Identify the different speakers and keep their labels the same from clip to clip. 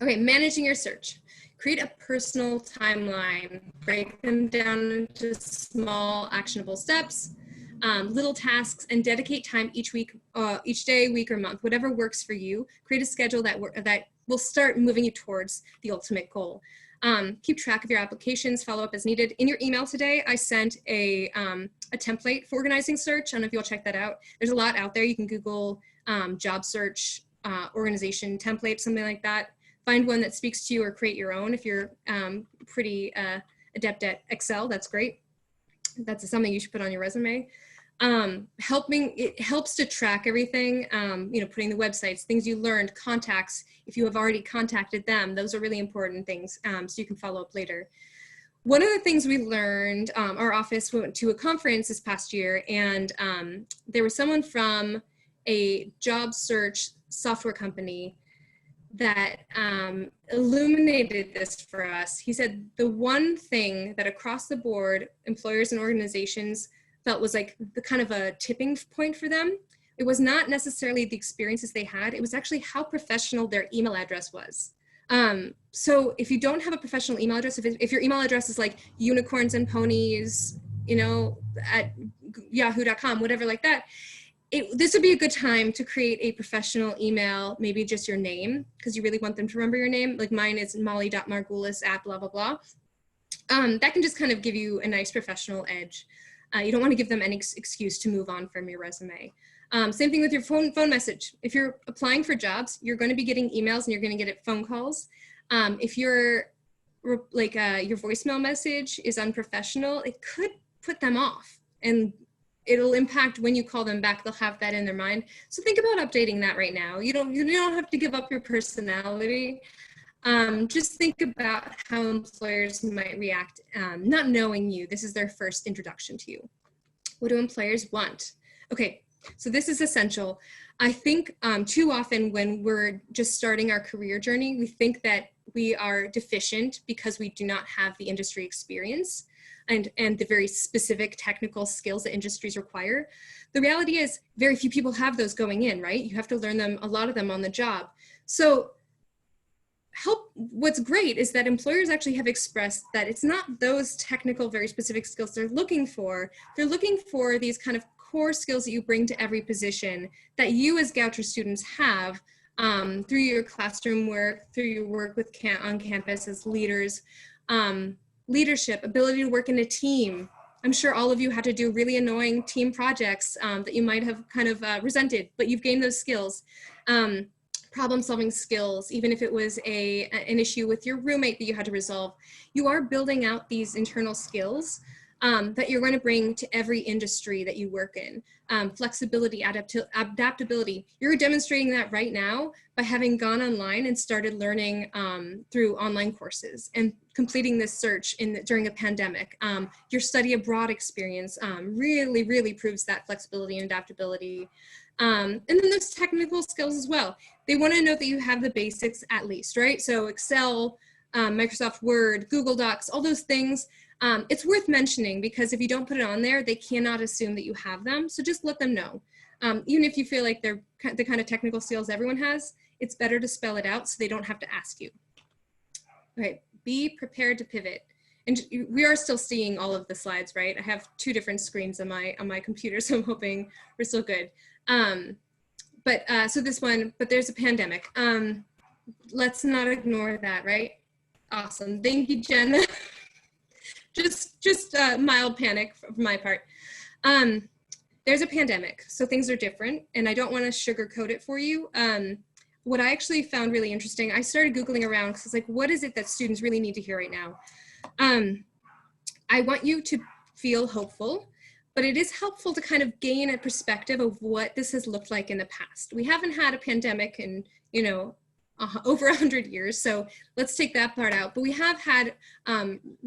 Speaker 1: Okay, managing your search. Create a personal timeline. Break them down into small, actionable steps, little tasks, and dedicate time each week, each day, week, or month, whatever works for you. Create a schedule that will start moving you towards the ultimate goal. Keep track of your applications, follow up as needed. In your email today, I sent a template for organizing search. I don't know if you'll check that out. There's a lot out there. You can Google job search organization template, something like that. Find one that speaks to you or create your own. If you're pretty adept at Excel, that's great. That's something you should put on your resume. It helps to track everything, putting the websites, things you learned, contacts, if you have already contacted them, those are really important things, so you can follow up later. One of the things we learned, our office went to a conference this past year, and there was someone from a job search software company that illuminated this for us. He said the one thing that across the board employers and organizations felt was like the kind of a tipping point for them, it was not necessarily the experiences they had, it was actually how professional their email address was. So if you don't have a professional email address, if your email address is like unicorns and ponies, at yahoo.com, whatever like that, this would be a good time to create a professional email, maybe just your name, because you really want them to remember your name. Like mine is molly.margulis at blah, blah, blah. That can just kind of give you a nice professional edge. You don't want to give them any excuse to move on from your resume. Same thing with your phone message. If you're applying for jobs, you're going to be getting emails and you're going to get phone calls. If your voicemail message is unprofessional, it could put them off, and it'll impact when you call them back. They'll have that in their mind. So think about updating that right now. You don't have to give up your personality. Just think about how employers might react, not knowing you. This is their first introduction to you. What do employers want? Okay, so this is essential. I think too often when we're just starting our career journey, we think that we are deficient because we do not have the industry experience and the very specific technical skills that industries require. The reality is very few people have those going in, right? You have to learn them, a lot of them on the job. So what's great is that employers actually have expressed that it's not those technical, very specific skills they're looking for. They're looking for these kind of core skills that you bring to every position that you as Goucher students have through your classroom work, through your work with on campus as leaders, leadership, ability to work in a team. I'm sure all of you had to do really annoying team projects that you might have kind of resented, but you've gained those skills. Problem-solving skills, even if it was an issue with your roommate that you had to resolve. You are building out these internal skills that you're going to bring to every industry that you work in. Flexibility, adaptability. You're demonstrating that right now by having gone online and started learning through online courses and completing this search during a pandemic. Your study abroad experience really, really proves that flexibility and adaptability. And then there's technical skills as well. They want to know that you have the basics at least, right? So Excel, Microsoft Word, Google Docs, all those things. It's worth mentioning because if you don't put it on there, they cannot assume that you have them. So just let them know. Even if you feel like they're the kind of technical skills everyone has, it's better to spell it out so they don't have to ask you. Okay, be prepared to pivot. And we are still seeing all of the slides, right? I have two different screens on my computer, so I'm hoping we're still good. So this one, but there's a pandemic. Let's not ignore that, right? Awesome, thank you, Jenna. just mild panic from my part. There's a pandemic, so things are different, and I don't want to sugarcoat it for you. What I actually found really interesting, I started Googling around because it's like, what is it that students really need to hear right now? I want you to feel hopeful, but it is helpful to kind of gain a perspective of what this has looked like in the past. We haven't had a pandemic in, over 100 years, so let's take that part out. But we have had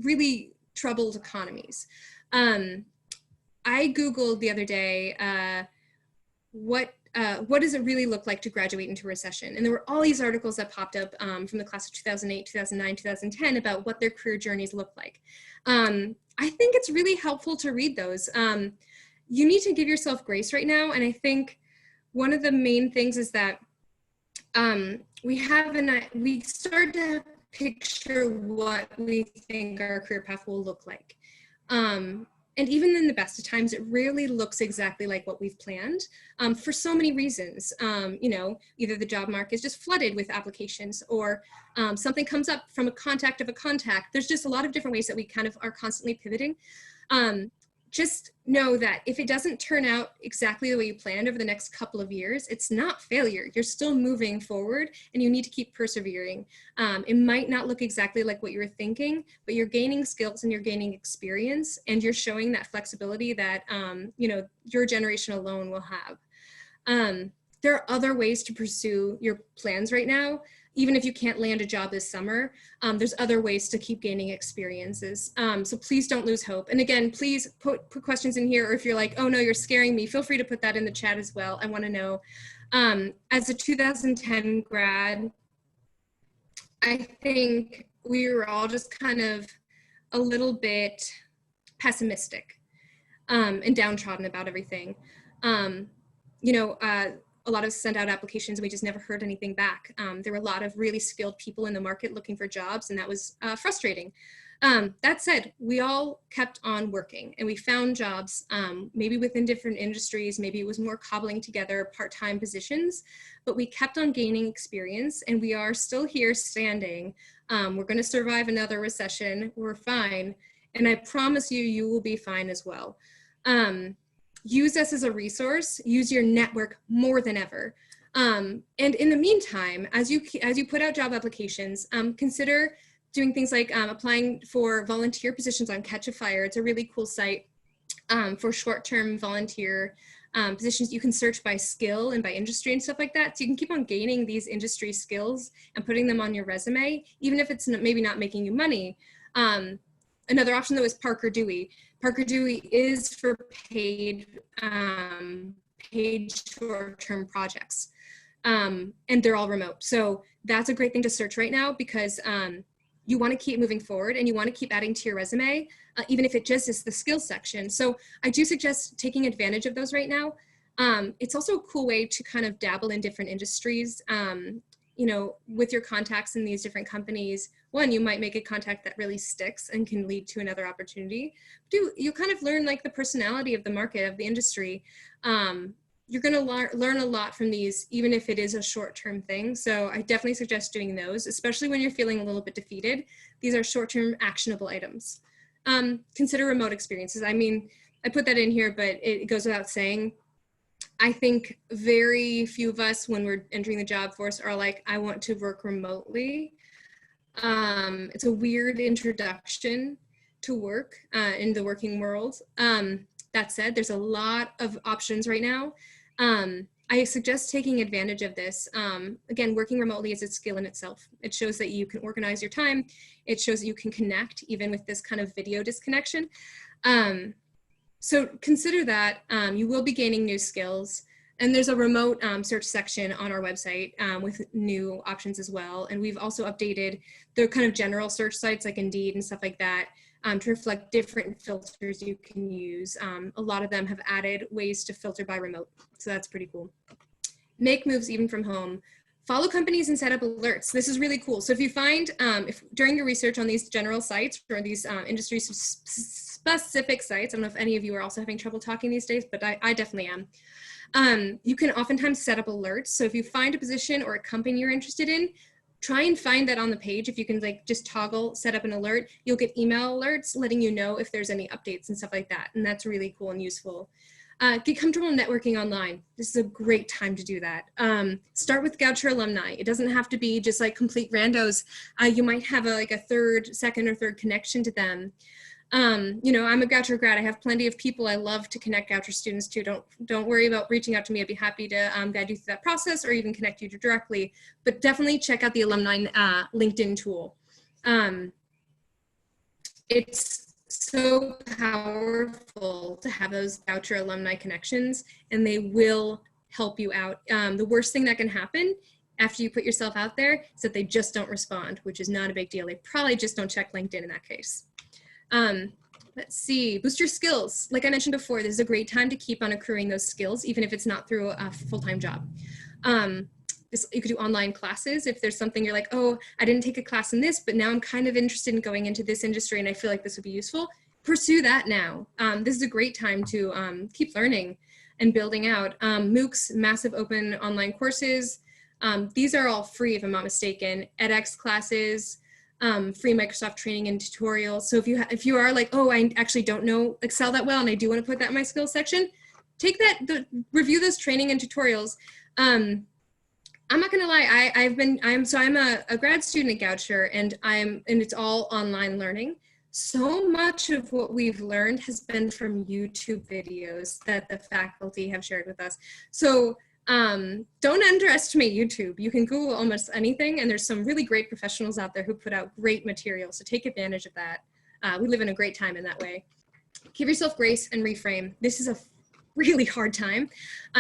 Speaker 1: really troubled economies. I Googled the other day, what does it really look like to graduate into recession? And there were all these articles that popped up from the class of 2008, 2009, 2010 about what their career journeys look like. I think it's really helpful to read those. You need to give yourself grace right now. And I think one of the main things is that we start to picture what we think our career path will look like. And even in the best of times, it rarely looks exactly like what we've planned for so many reasons. You know, either the job market is just flooded with applications, or something comes up from a contact of a contact. There's just a lot of different ways that we kind of are constantly pivoting. Just know that if it doesn't turn out exactly the way you planned over the next couple of years, it's not failure. You're still moving forward, and you need to keep persevering. It might not look exactly like what you were thinking, but you're gaining skills and you're gaining experience, and you're showing that flexibility that you know, your generation alone will have. There are other ways to pursue your plans right now. Even if you can't land a job this summer, there's other ways to keep gaining experiences. So please don't lose hope. And again, please put questions in here, or if you're like, oh no, you're scaring me, feel free to put that in the chat as well. I wanna know. As a 2010 grad, I think we were all just kind of a little bit pessimistic and downtrodden about everything. You know, a lot of us sent out applications and we just never heard anything back. There were a lot of really skilled people in the market looking for jobs, and that was frustrating. That said, we all kept on working and we found jobs, maybe within different industries, maybe it was more cobbling together part-time positions, but we kept on gaining experience, and we are still here standing. We're gonna survive another recession, we're fine, and I promise you, you will be fine as well. Use us as a resource, use your network more than ever. And in the meantime, as you put out job applications, consider doing things like applying for volunteer positions on Catch a Fire. It's a really cool site for short-term volunteer positions. You can search by skill and by industry and stuff like that. So you can keep on gaining these industry skills and putting them on your resume, even if it's maybe not making you money. Another option though is Parker Dewey. Parker Dewey is for paid short-term projects, and they're all remote. So that's a great thing to search right now, because you want to keep moving forward and you want to keep adding to your resume, even if it just is the skills section. So I do suggest taking advantage of those right now. It's also a cool way to kind of dabble in different industries. You know, with your contacts in these different companies, one, you might make a contact that really sticks and can lead to another opportunity. Two, you kind of learn like the personality of the market, of the industry. You're gonna learn a lot from these, even if it is a short-term thing. So I definitely suggest doing those, especially when you're feeling a little bit defeated. These are short-term actionable items. Consider remote experiences. I mean, I put that in here, but it goes without saying, I think very few of us, when we're entering the job force, are like, I want to work remotely. It's a weird introduction to work in the working world. That said, there's a lot of options right now. I suggest taking advantage of this. Again, working remotely is a skill in itself. It shows that you can organize your time. It shows that you can connect even with this kind of video disconnection. So consider that. You will be gaining new skills, and there's a remote search section on our website with new options as well. And we've also updated the kind of general search sites like Indeed and stuff like that to reflect different filters you can use. A lot of them have added ways to filter by remote, so that's pretty cool. Make moves even from home. Follow companies and set up alerts. This is really cool. So if you find, if during your research on these general sites or these industry specific sites, I don't know if any of you are also having trouble talking these days, but I definitely am. You can oftentimes set up alerts. So if you find a position or a company you're interested in, try and find that on the page. If you can like just toggle, set up an alert, you'll get email alerts letting you know if there's any updates and stuff like that. And that's really cool and useful. Get comfortable networking online. This is a great time to do that. Start with Goucher alumni. It doesn't have to be just like complete randos. You might have like a second or third connection to them. You know, I'm a Goucher grad. I have plenty of people I love to connect Goucher students to. Don't worry about reaching out to me. I'd be happy to guide you through that process or even connect you directly. But definitely check out the alumni LinkedIn tool. It's so powerful to have those Goucher alumni connections, and they will help you out. The worst thing that can happen after you put yourself out there is that they just don't respond, which is not a big deal. They probably just don't check LinkedIn in that case. Let's see, boost your skills. Like I mentioned before, this is a great time to keep on accruing those skills, even if it's not through a full-time job. you could do online classes if there's something you're like, oh, I didn't take a class in this, but now I'm kind of interested in going into this industry and I feel like this would be useful. Pursue that now. This is a great time to keep learning and building out. MOOCs, massive open online courses. These are all free if I'm not mistaken. edX classes, free Microsoft training and tutorials. So if you are like, oh, I actually don't know Excel that well and I do want to put that in my skills section, take that, review those training and tutorials. I'm not gonna lie, I'm a grad student at Goucher, and it's all online learning. So much of what we've learned has been from YouTube videos that the faculty have shared with us. So don't underestimate YouTube. You can Google almost anything, and there's some really great professionals out there who put out great material. So take advantage of that. We live in a great time in that way. Give yourself grace and reframe. This is a really hard time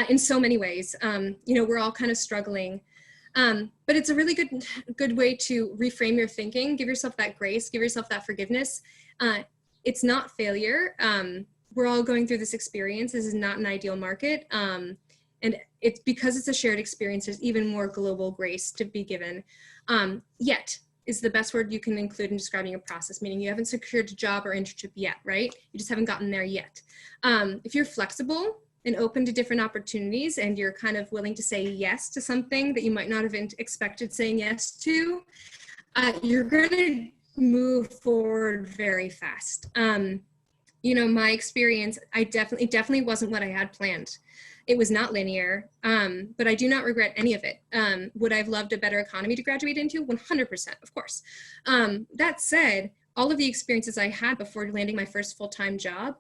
Speaker 1: in so many ways. We're all kind of struggling, but it's a really good way to reframe your thinking. Give yourself that grace, give yourself that forgiveness. It's not failure. We're all going through this experience. This is not an ideal market. And it's because it's a shared experience, there's even more global grace to be given. Yet is the best word you can include in describing your process, meaning you haven't secured a job or internship yet, right? You just haven't gotten there yet. If you're flexible and open to different opportunities and you're kind of willing to say yes to something that you might not have expected saying yes to, you're gonna move forward very fast. My experience, it definitely wasn't what I had planned. It was not linear, but I do not regret any of it. Would I have loved a better economy to graduate into? 100%, of course. That said, all of the experiences I had before landing my first full-time job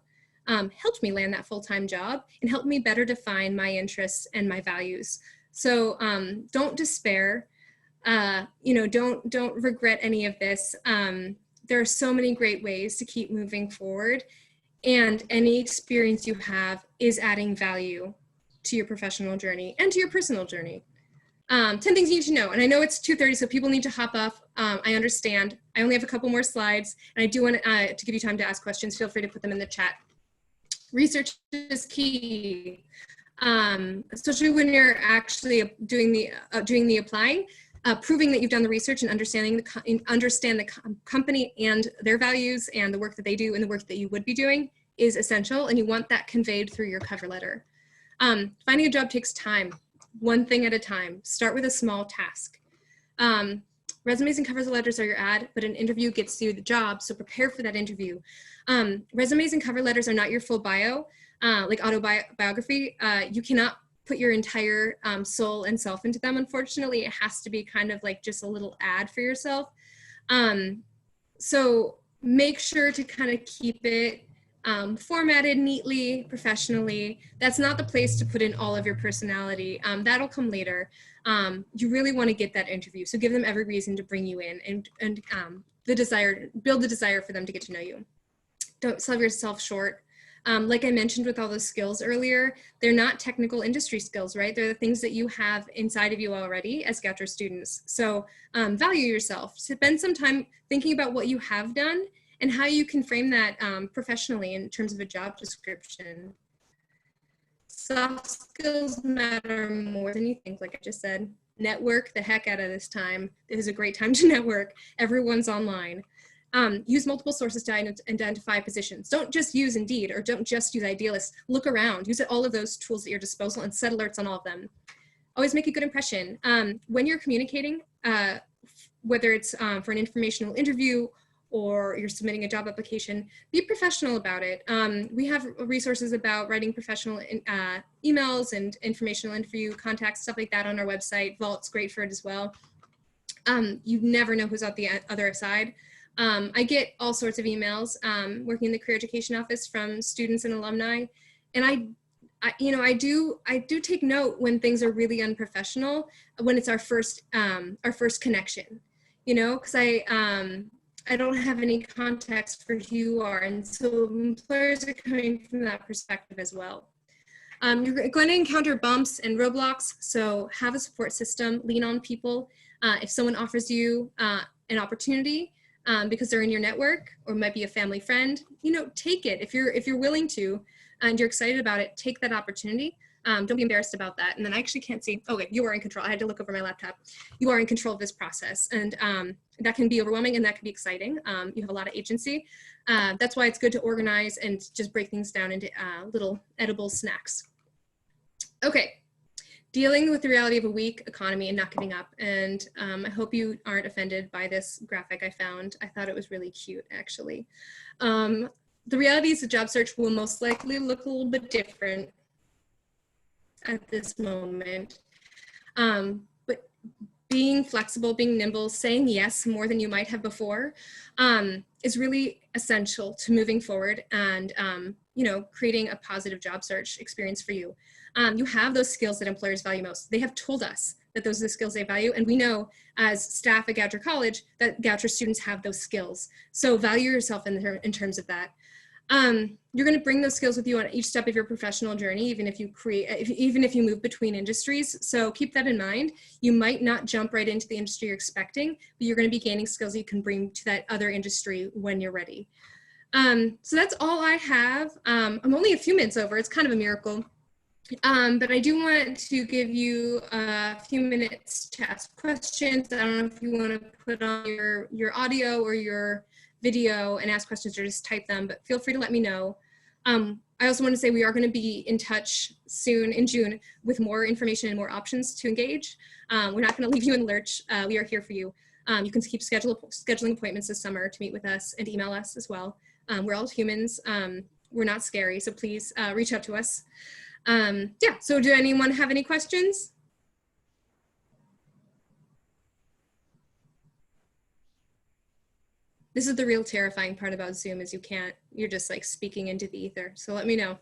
Speaker 1: helped me land that full-time job and helped me better define my interests and my values. So don't despair. Don't regret any of this. There are so many great ways to keep moving forward, and any experience you have is adding value to your professional journey and to your personal journey. 10 things you need to know. And I know it's 2:30, so people need to hop off. I understand. I only have a couple more slides, and I do want to give you time to ask questions. Feel free to put them in the chat. Research is key, especially when you're actually doing the applying. Proving that you've done the research and understand the company and their values and the work that they do and the work that you would be doing is essential, and you want that conveyed through your cover letter. Finding a job takes time, one thing at a time. Start with a small task. Resumes and cover letters are your ad, but an interview gets you the job, so prepare for that interview. Resumes and cover letters are not your full bio, like autobiography. You cannot put your entire soul and self into them. Unfortunately, it has to be kind of like just a little ad for yourself. So make sure to kind of keep it formatted neatly, professionally. That's not the place to put in all of your personality. That'll come later. You really want to get that interview. So give them every reason to bring you in and build the desire for them to get to know you. Don't sell yourself short. Like I mentioned with all those skills earlier, they're not technical industry skills, right? They're the things that you have inside of you already as Goucher students. So value yourself. Spend some time thinking about what you have done and how you can frame that professionally in terms of a job description. Soft skills matter more than you think, like I just said. Network the heck out of this time. It is a great time to network. Everyone's online. Use multiple sources to identify positions. Don't just use Indeed or don't just use Idealist. Look around, use all of those tools at your disposal and set alerts on all of them. Always make a good impression. When you're communicating, whether it's for an informational interview or you're submitting a job application, be professional about it. We have resources about writing professional emails and informational interview contacts, stuff like that on our website. Vault's great for it as well. You never know who's out the other side. I get all sorts of emails working in the career education office from students and alumni, and I do take note when things are really unprofessional, when it's our first connection, because I don't have any context for who you are, and so employers are coming from that perspective as well. You're going to encounter bumps and roadblocks, so have a support system, lean on people. If someone offers you an opportunity, because they're in your network or might be a family friend, take it. If you're willing to and you're excited about it, take that opportunity. Don't be embarrassed about that. And then I actually can't see, okay, you are in control. I had to look over my laptop. You are in control of this process. And that can be overwhelming and that can be exciting. You have a lot of agency. That's why it's good to organize and just break things down into little edible snacks. Okay, dealing with the reality of a weak economy and not giving up. And I hope you aren't offended by this graphic I found. I thought it was really cute, actually. The reality is the job search will most likely look a little bit different at this moment. But being flexible, being nimble, saying yes more than you might have before is really essential to moving forward and you know, creating a positive job search experience for you. You have those skills that employers value most. They have told us that those are the skills they value. And we know as staff at Goucher College that Goucher students have those skills. So value yourself in terms of that. You're going to bring those skills with you on each step of your professional journey, even if you move between industries. So keep that in mind. You might not jump right into the industry you're expecting, but you're going to be gaining skills you can bring to that other industry when you're ready. So that's all I have. I'm only a few minutes over. It's kind of a miracle. But I do want to give you a few minutes to ask questions. I don't know if you want to put on your audio or your video and ask questions or just type them, but feel free to let me know. I also want to say we are going to be in touch soon in June with more information and more options to engage. We're not going to leave you in the lurch. We are here for you. You can keep scheduling appointments this summer to meet with us and email us as well. We're all humans. We're not scary, so please reach out to us. Yeah, so do anyone have any questions? This is the real terrifying part about Zoom is you're just like speaking into the ether. So let me know. All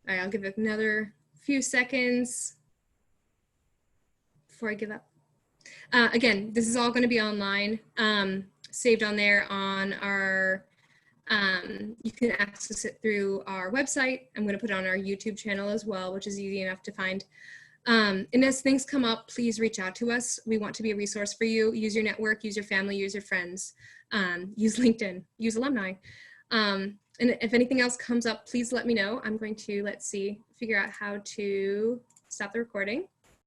Speaker 1: right, I'll give it another few seconds before I give up. Again, this is all going to be online, saved on there on our, you can access it through our website. I'm going to put it on our YouTube channel as well, which is easy enough to find. And as things come up, please reach out to us. We want to be a resource for you. Use your network, use your family, use your friends, use LinkedIn, use alumni. And if anything else comes up, please let me know. I'm going to, let's see, figure out how to stop the recording.